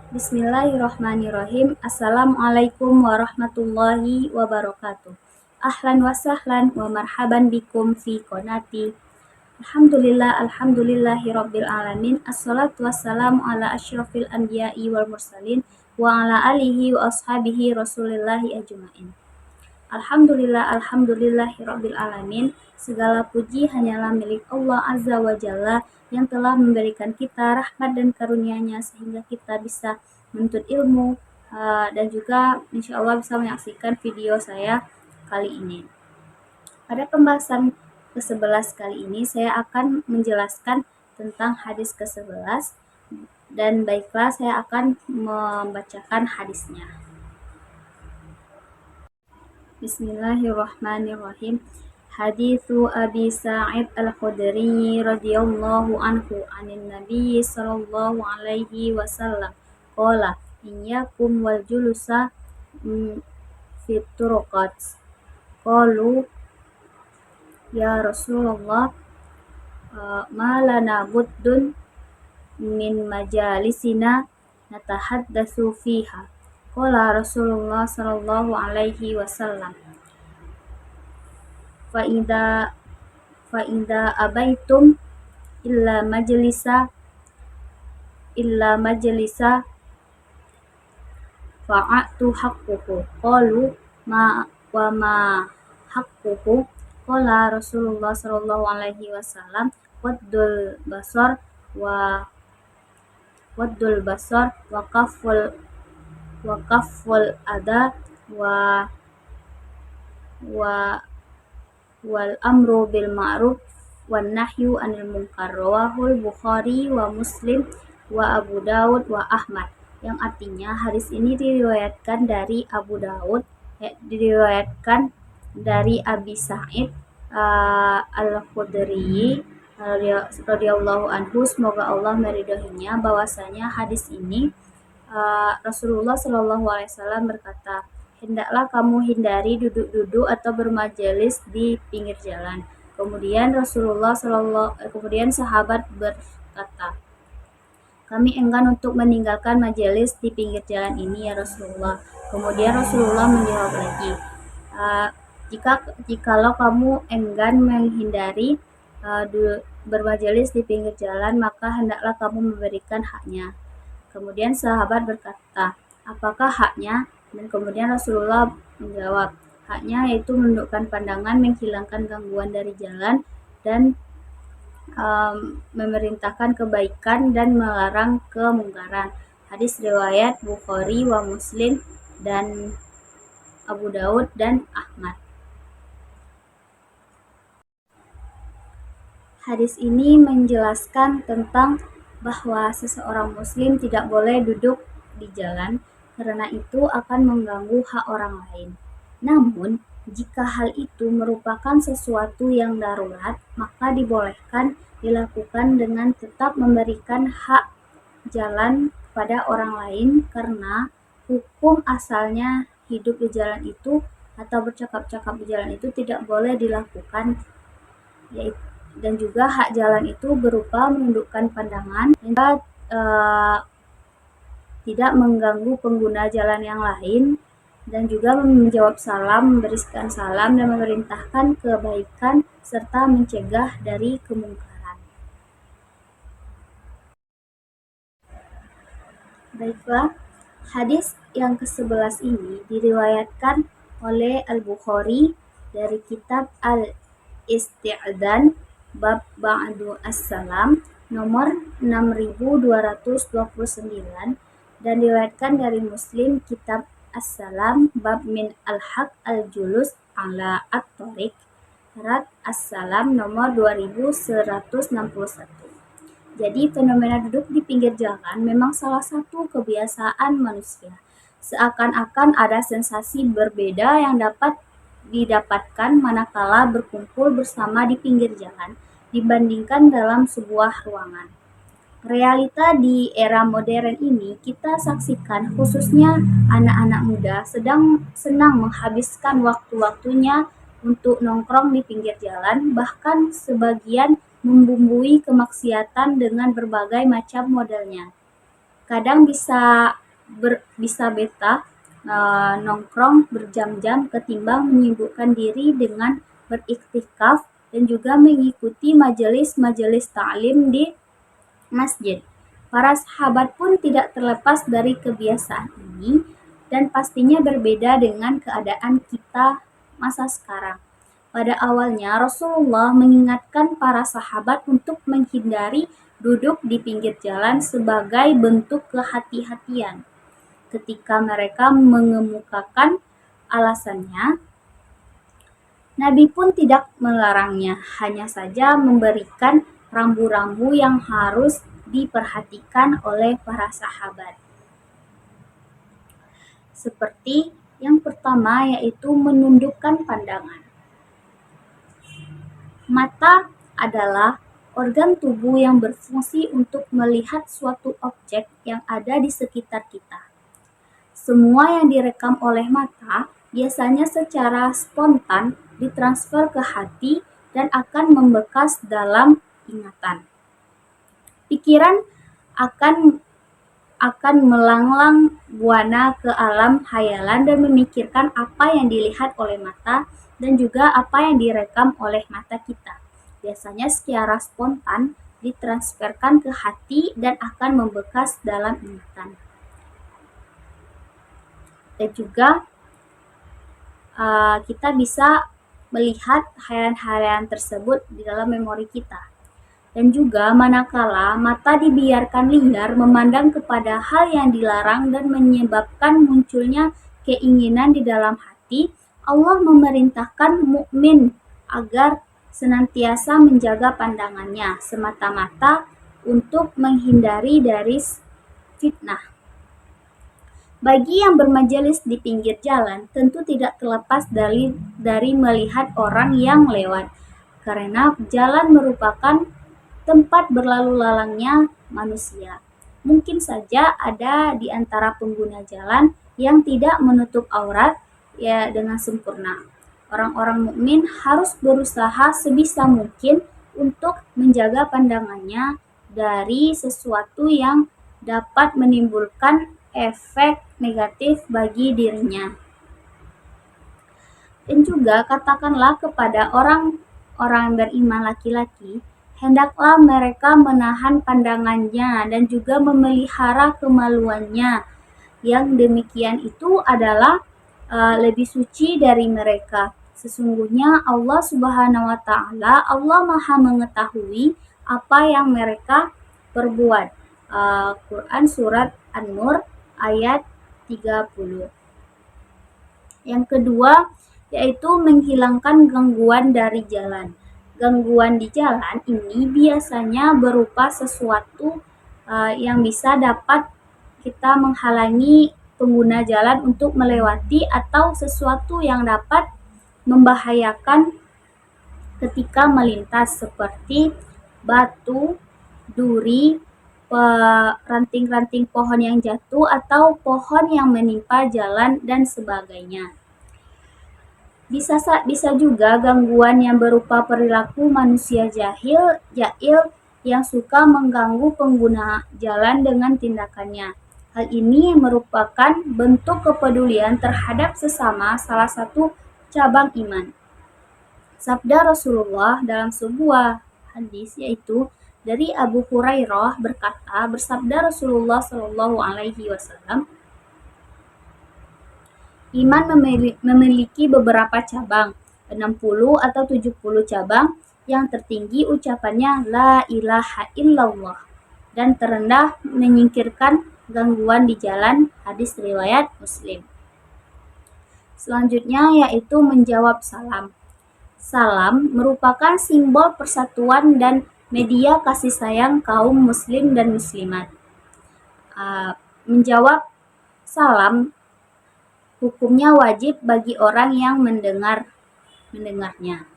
Bismillahirrahmanirrahim. Assalamualaikum warahmatullahi wabarakatuh. Ahlan wa sahlan wa marhaban bikum fi qonati. Alhamdulillahi rabbil alamin. Assalatu wassalamu ala asyrafil anbiya'i wal mursalin wa ala alihi wa ashabihi rasulillahi ajma'in. Alhamdulillahi rabbil alamin. Segala puji hanyalah milik Allah Azza wa Jalla yang telah memberikan kita rahmat dan karunia-Nya sehingga kita bisa menuntut ilmu dan juga insya Allah bisa menyaksikan video saya kali ini. Pada pembahasan ke-11 kali ini saya akan menjelaskan tentang hadis ke-11 dan baiklah saya akan membacakan hadisnya. Bismillahirrahmanirrahim. Hadithu Abi Sa'id Al-Khudri radhiyallahu anhu anin Nabi sallallahu alaihi wasallam qala iyyakum wal julusa fi turuqat. Qalu ya Rasulullah ma lana buddun min majalisina natahaddatsu fiha. Qala Rasulullah sallallahu alaihi wasallam fa idza abaitum illa majlisa fa'atu haqquhu. Qalu ma haqquhu. Qala Rasulullah sallallahu alaihi wasallam waddul basar wa kaful ada wal amru bil ma'ruf wan nahyu anil munkar. Rawahul Bukhari wa Muslim wa Abu Daud wa Ahmad. Yang artinya hadis ini diriwayatkan dari Abu Daud, diriwayatkan dari Abi Sa'id Al-Khudri radhiyallahu anhu, semoga Allah meridhoinya, bahwasanya hadis ini Rasulullah Shallallahu alaihi wasallam berkata, hendaklah kamu hindari duduk-duduk atau bermajelis di pinggir jalan. Kemudian kemudian sahabat berkata, kami enggan untuk meninggalkan majelis di pinggir jalan ini ya Rasulullah. Kemudian Rasulullah menjawab lagi, jikalau kamu enggan menghindari bermajelis di pinggir jalan, maka hendaklah kamu memberikan haknya. Kemudian sahabat berkata, apakah haknya? Dan kemudian Rasulullah menjawab, haknya yaitu menundukkan pandangan, menghilangkan gangguan dari jalan, dan memerintahkan kebaikan dan melarang kemungkaran. Hadis riwayat Bukhari wa Muslim dan Abu Daud dan Ahmad. Hadis ini menjelaskan tentang bahwa seseorang muslim tidak boleh duduk di jalan karena itu akan mengganggu hak orang lain. Namun, jika hal itu merupakan sesuatu yang darurat, maka dibolehkan dilakukan dengan tetap memberikan hak jalan kepada orang lain karena hukum asalnya hidup di jalan itu atau bercakap-cakap di jalan itu tidak boleh dilakukan, dan juga hak jalan itu berupa menundukkan pandangan dan tidak mengganggu pengguna jalan yang lain, dan juga menjawab salam, memberikan salam, dan memerintahkan kebaikan serta mencegah dari kemungkaran. Baiklah, hadis yang ke-11 ini diriwayatkan oleh Al-Bukhari dari kitab Al-Isti'dzan bab ba'du as-salam nomor 6229 dan diriwayatkan dari Muslim kitab As-Salam bab min al-haq al-julus ala at-tariq surat As-Salam nomor 2161. Jadi fenomena duduk di pinggir jalan memang salah satu kebiasaan manusia. Seakan-akan ada sensasi berbeda yang dapat didapatkan manakala berkumpul bersama di pinggir jalan dibandingkan dalam sebuah ruangan. Realita di era modern ini kita saksikan, khususnya anak-anak muda sedang senang menghabiskan waktu-waktunya untuk nongkrong di pinggir jalan, bahkan sebagian membumbui kemaksiatan dengan berbagai macam modelnya. Kadang bisa beta nongkrong berjam-jam ketimbang menyibukkan diri dengan beriktikaf dan juga mengikuti majelis-majelis ta'lim di masjid. Para sahabat pun tidak terlepas dari kebiasaan ini dan pastinya berbeda dengan keadaan kita masa sekarang. Pada awalnya Rasulullah mengingatkan para sahabat untuk menghindari duduk di pinggir jalan sebagai bentuk kehati-hatian. Ketika mereka mengemukakan alasannya, Nabi pun tidak melarangnya, hanya saja memberikan rambu-rambu yang harus diperhatikan oleh para sahabat. Seperti yang pertama yaitu menundukkan pandangan. Mata adalah organ tubuh yang berfungsi untuk melihat suatu objek yang ada di sekitar kita. Semua yang direkam oleh mata biasanya secara spontan ditransfer ke hati dan akan membekas dalam ingatan. Pikiran akan melanglang buana ke alam hayalan dan memikirkan apa yang dilihat oleh mata dan juga apa yang direkam oleh mata kita. Biasanya secara spontan ditransferkan ke hati dan akan membekas dalam ingatan. Dan juga kita bisa melihat hayalan-hayalan tersebut di dalam memori kita. Dan juga manakala mata dibiarkan liar memandang kepada hal yang dilarang dan menyebabkan munculnya keinginan di dalam hati, Allah memerintahkan mukmin agar senantiasa menjaga pandangannya semata-mata untuk menghindari dari fitnah. Bagi yang bermajelis di pinggir jalan, tentu tidak terlepas dari melihat orang yang lewat, karena jalan merupakan tempat berlalu lalangnya manusia. Mungkin saja ada di antara pengguna jalan yang tidak menutup aurat dengan sempurna. Orang-orang mukmin harus berusaha sebisa mungkin untuk menjaga pandangannya dari sesuatu yang dapat menimbulkan efek negatif bagi dirinya. Dan juga katakanlah kepada orang-orang beriman laki-laki, hendaklah mereka menahan pandangannya dan juga memelihara kemaluannya. Yang demikian itu adalah lebih suci dari mereka. Sesungguhnya Allah Subhanahu wa taala, Allah Maha mengetahui apa yang mereka perbuat. Quran surat An-Nur ayat 30. Yang kedua yaitu menghilangkan gangguan dari jalan. Gangguan di jalan ini biasanya berupa sesuatu yang bisa dapat kita menghalangi pengguna jalan untuk melewati atau sesuatu yang dapat membahayakan ketika melintas seperti batu, duri, ranting-ranting pohon yang jatuh atau pohon yang menimpa jalan dan sebagainya. Bisa juga gangguan yang berupa perilaku manusia jail yang suka mengganggu pengguna jalan dengan tindakannya. Hal ini merupakan bentuk kepedulian terhadap sesama, salah satu cabang iman. Sabda Rasulullah dalam sebuah hadis yaitu dari Abu Hurairah bersabda Rasulullah Shallallahu Alaihi Wasallam, iman memiliki beberapa cabang, 60 atau 70 cabang. Yang tertinggi ucapannya La ilaha illallah dan terendah menyingkirkan gangguan di jalan, hadis riwayat Muslim. Selanjutnya yaitu menjawab salam. Salam merupakan simbol persatuan dan media kasih sayang kaum muslim dan muslimat. Menjawab salam hukumnya wajib bagi orang yang mendengarnya.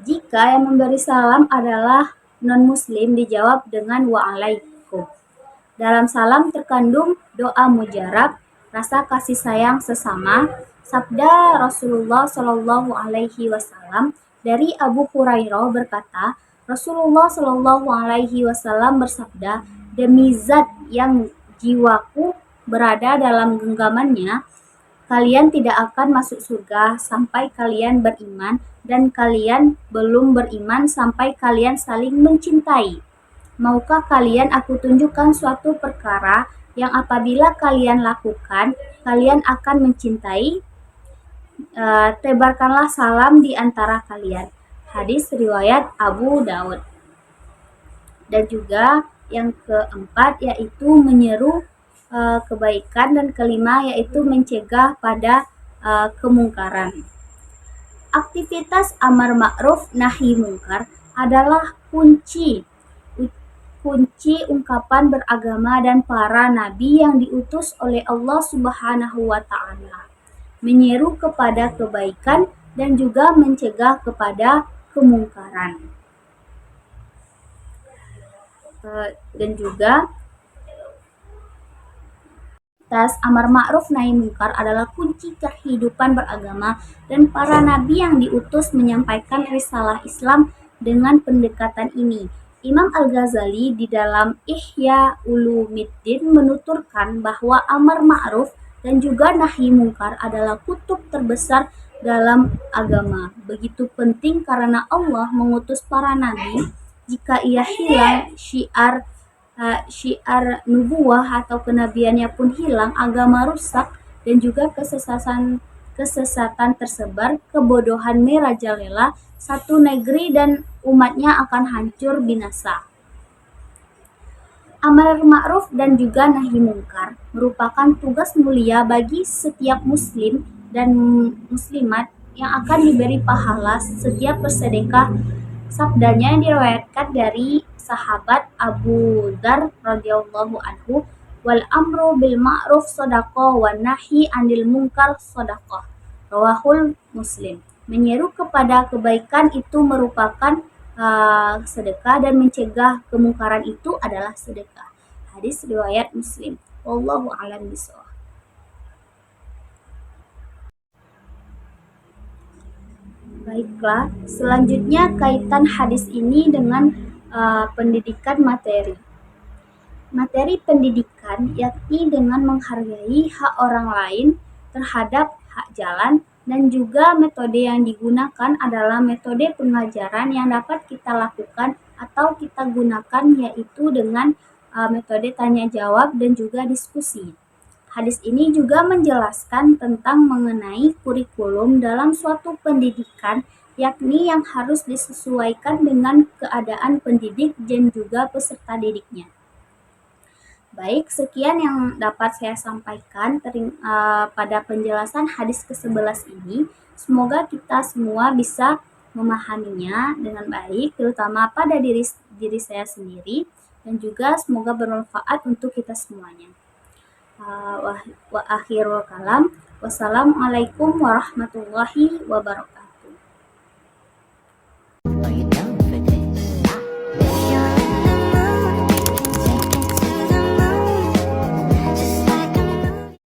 Jika yang memberi salam adalah non-muslim, dijawab dengan wa'alaikum. Dalam salam terkandung doa mujarab, rasa kasih sayang sesama. Sabda Rasulullah Shallallahu Alaihi Wasallam dari Abu Hurairah berkata, Rasulullah Shallallahu Alaihi Wasallam bersabda, Demi zat yang jiwaku berada dalam genggamannya, kalian tidak akan masuk surga sampai kalian beriman, dan kalian belum beriman sampai kalian saling mencintai. Maukah kalian aku tunjukkan suatu perkara yang apabila kalian lakukan, kalian akan mencintai? Tebarkanlah salam di antara kalian. Hadis riwayat Abu Daud. Dan juga yang keempat yaitu menyeru kebaikan, dan kelima yaitu mencegah pada kemungkaran. Aktivitas amar ma'ruf nahi mungkar adalah kunci ungkapan beragama dan para nabi yang diutus oleh Allah Subhanahu wa taala. Menyeru kepada kebaikan dan juga mencegah kepada kemungkaran. Dan juga amar ma'ruf nahi mungkar adalah kunci kehidupan beragama dan para nabi yang diutus menyampaikan risalah Islam dengan pendekatan ini. Imam Al-Ghazali di dalam Ihya Ulumiddin menuturkan bahwa amar ma'ruf dan juga nahi mungkar adalah kutub terbesar dalam agama. Begitu penting karena Allah mengutus para nabi. Jika ia hilang syiar nubuwah atau kenabiannya pun hilang, agama rusak, dan juga kesesatan tersebar, kebodohan merajalela, satu negeri dan umatnya akan hancur binasa. Amar ma'ruf dan juga nahi mungkar merupakan tugas mulia bagi setiap muslim dan muslimat yang akan diberi pahala setiap bersedekah. Sabdanya diriwayatkan dari sahabat Abu Dzar radhiyallahu anhu, wal amru bil ma'ruf shadaqah wa nahi 'anil munkar shadaqah. Rawahul Muslim. Menyeru kepada kebaikan itu merupakan sedekah, dan mencegah kemungkaran itu adalah sedekah. Hadis riwayat Muslim. Wallahu a'lam bishawab. Baiklah, selanjutnya kaitan hadis ini dengan pendidikan materi. Materi pendidikan yakni dengan menghargai hak orang lain terhadap hak jalan, dan juga metode yang digunakan adalah metode pengajaran yang dapat kita lakukan atau kita gunakan, yaitu dengan metode tanya jawab dan juga diskusi. Hadis ini juga menjelaskan tentang mengenai kurikulum dalam suatu pendidikan, yakni yang harus disesuaikan dengan keadaan pendidik dan juga peserta didiknya. Baik, sekian yang dapat saya sampaikan pada penjelasan hadis ke-11 ini. Semoga kita semua bisa memahaminya dengan baik, terutama pada diri saya sendiri, dan juga semoga bermanfaat untuk kita semuanya. Wa akhirul kalam. Wassalamualaikum warahmatullahi wabarakatuh.